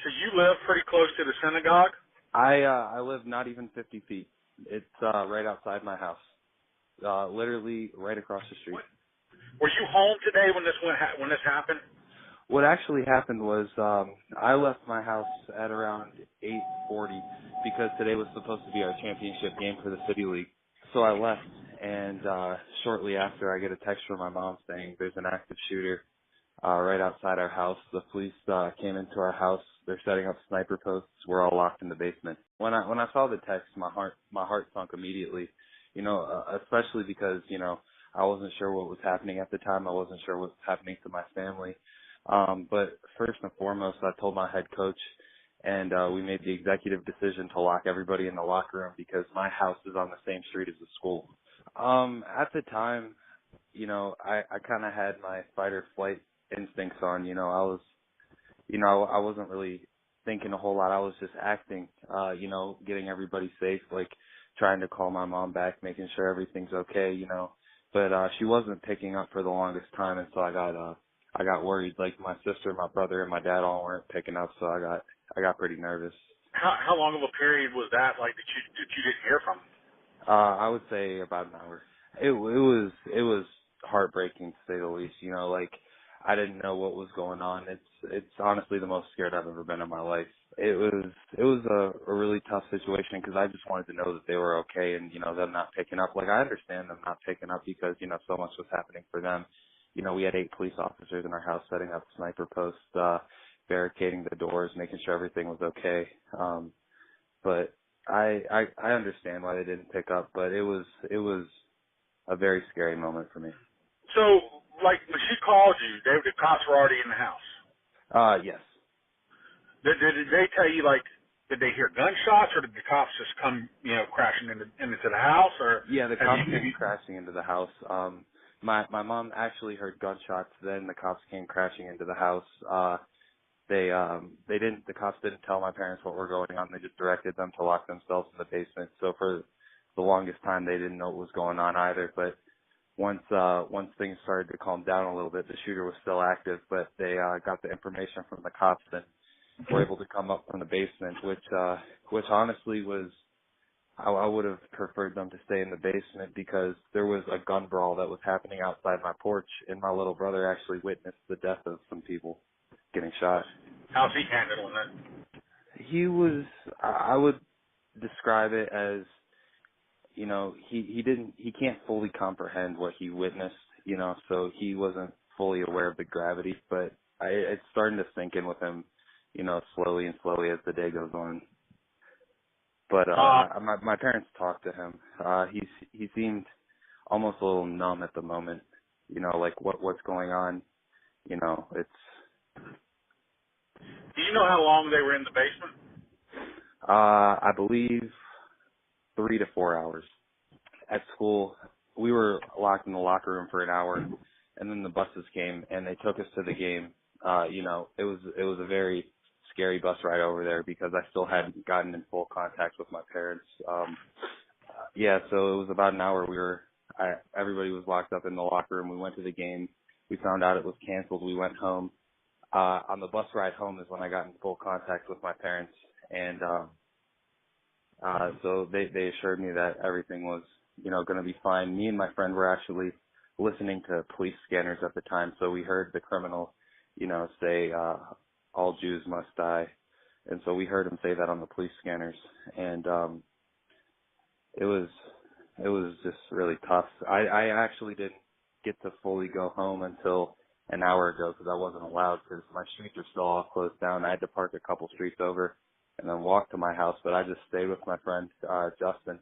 So you live pretty close to the synagogue? I live not even 50 feet. It's right outside my house. Literally right across the street. Were you home today when this happened? What actually happened was I left my house at around 8:40 because today was supposed to be our championship game for the City League. So I left, and shortly after I get a text from my mom saying there's an active shooter right outside our house. The police came into our house. They're setting up sniper posts. We're all locked in the basement. When I saw the text, my heart sunk immediately. Especially because I wasn't sure what was happening at the time. I wasn't sure what was happening to my family. But first and foremost, I told my head coach, and we made the executive decision to lock everybody in the locker room because my house is on the same street as the school. At the time, I kind of had my fight or flight instincts on. I wasn't really thinking a whole lot. I was just acting, getting everybody safe, like trying to call my mom back, making sure everything's okay, But she wasn't picking up for the longest time, and so I got worried. Like my sister, my brother, and my dad all weren't picking up, so I got pretty nervous. How long of a period was that? Like that you didn't hear from? I would say about an hour. It was heartbreaking to say the least. I didn't know what was going on. It's honestly the most scared I've ever been in my life. It was a really tough situation because I just wanted to know that they were okay and them not picking up. Like I understand them not picking up because so much was happening for them. We had 8 police officers in our house setting up sniper posts, barricading the doors, making sure everything was okay. But I understand why they didn't pick up, but it was a very scary moment for me. So, like when she called you, the cops were already in the house. Yes. Did they tell you did they hear gunshots or did the cops just come crashing into the house or? Yeah, the cops came crashing into the house. My mom actually heard gunshots. Then the cops came crashing into the house. The cops didn't tell my parents what were going on. They just directed them to lock themselves in the basement. So for the longest time, they didn't know what was going on either. But once things started to calm down a little bit, the shooter was still active. But they got the information from the cops and were able to come up from the basement, which honestly was. I would have preferred them to stay in the basement because there was a gun brawl that was happening outside my porch, and my little brother actually witnessed the death of some people getting shot. How's he handling it? He was, I would describe it as, he can't fully comprehend what he witnessed, so he wasn't fully aware of the gravity, but it's starting to sink in with him, slowly and slowly as the day goes on. But my parents talked to him. He seemed almost a little numb at the moment. Like what's going on. It's. Do you know how long they were in the basement? I believe 3 to 4 hours. At school, we were locked in the locker room for an hour, and then the buses came and they took us to the game. It was a very scary bus ride over there because I still hadn't gotten in full contact with my parents. So it was about an hour. Everybody was locked up in the locker room. We went to the game. We found out it was canceled. We went home. On the bus ride home is when I got in full contact with my parents, and so they assured me that everything was, going to be fine. Me and my friend were actually listening to police scanners at the time, so we heard the criminal, say, all Jews must die. And so we heard him say that on the police scanners. And it was just really tough. I actually didn't get to fully go home until an hour ago because I wasn't allowed because my streets are still all closed down. I had to park a couple streets over and then walk to my house. But I just stayed with my friend, Justin.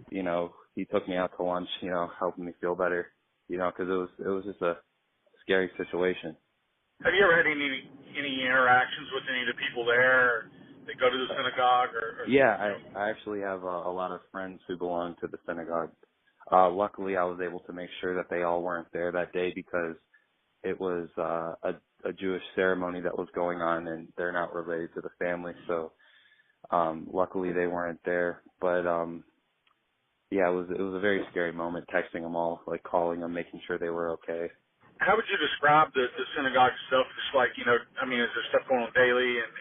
He took me out to lunch, helping me feel better, because it was just a scary situation. Have you ever had any interactions with any of the people there that go to the synagogue? Yeah, I actually have a lot of friends who belong to the synagogue. Luckily, I was able to make sure that they all weren't there that day because it was a Jewish ceremony that was going on, and they're not related to the family. So luckily, they weren't there. But it was a very scary moment. Texting them all, like calling them, making sure they were okay. How would you describe the synagogue itself? Just like, is there stuff going on daily and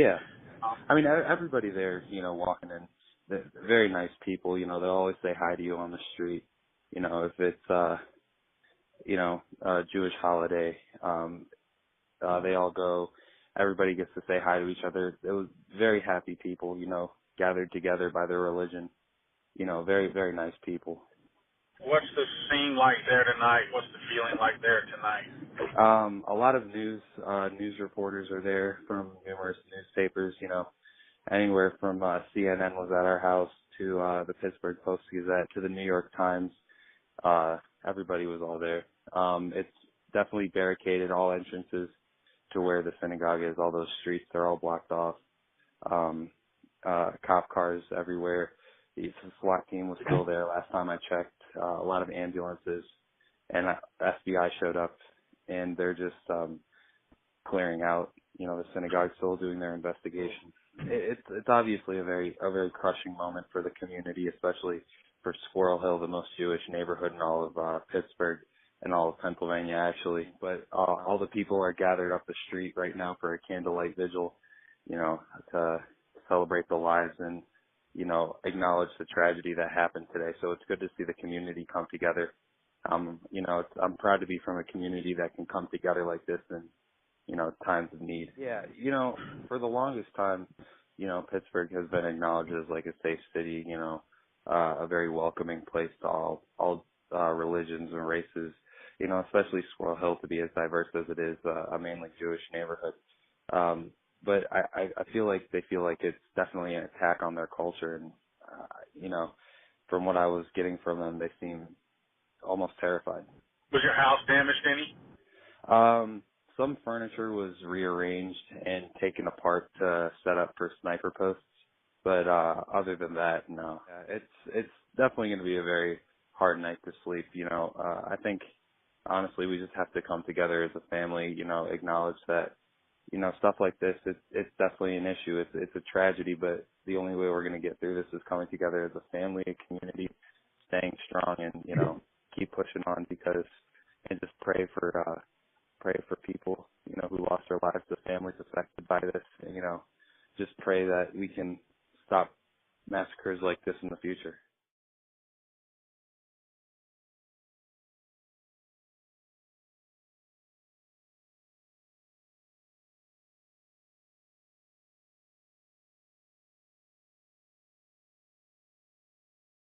Yeah. Um, I mean, everybody there, walking in, they're very nice people. They'll always say hi to you on the street. If it's, a Jewish holiday, they all go, everybody gets to say hi to each other. It was very happy people, gathered together by their religion. Very, very nice people. what's the scene like there tonight? What's the feeling like there tonight? A lot of news reporters are there from numerous newspapers, anywhere from CNN was at our house to the Pittsburgh Post-Gazette to the New York Times. Everybody was all there. It's definitely barricaded all entrances to where the synagogue is. All those streets, they're all blocked off. Cop cars everywhere. The SWAT team was still there last time I checked. A lot of ambulances and FBI showed up, and they're just clearing out, the synagogue, still doing their investigation. It's obviously a very crushing moment for the community, especially for Squirrel Hill, the most Jewish neighborhood in all of Pittsburgh and all of Pennsylvania, actually. But all the people are gathered up the street right now for a candlelight vigil, to celebrate the lives and, acknowledge the tragedy that happened today. So it's good to see the community come together. I'm proud to be from a community that can come together like this in, times of need. Yeah, for the longest time, Pittsburgh has been acknowledged as like a safe city, a very welcoming place to all religions and races, especially Squirrel Hill to be as diverse as it is, a mainly Jewish neighborhood. But I feel like they feel like it's definitely an attack on their culture, and from what I was getting from them, they seem almost terrified. Was your house damaged any? Some furniture was rearranged and taken apart to set up for sniper posts, but other than that, no. It's definitely going to be a very hard night to sleep. I think honestly we just have to come together as a family. Acknowledge that stuff like this. It's definitely an issue. It's a tragedy, but the only way we're going to get through this is coming together as a family, a community, staying strong, and keep pushing on and just pray for people, who lost their lives, the families affected by this, and, just pray that we can stop massacres like this in the future.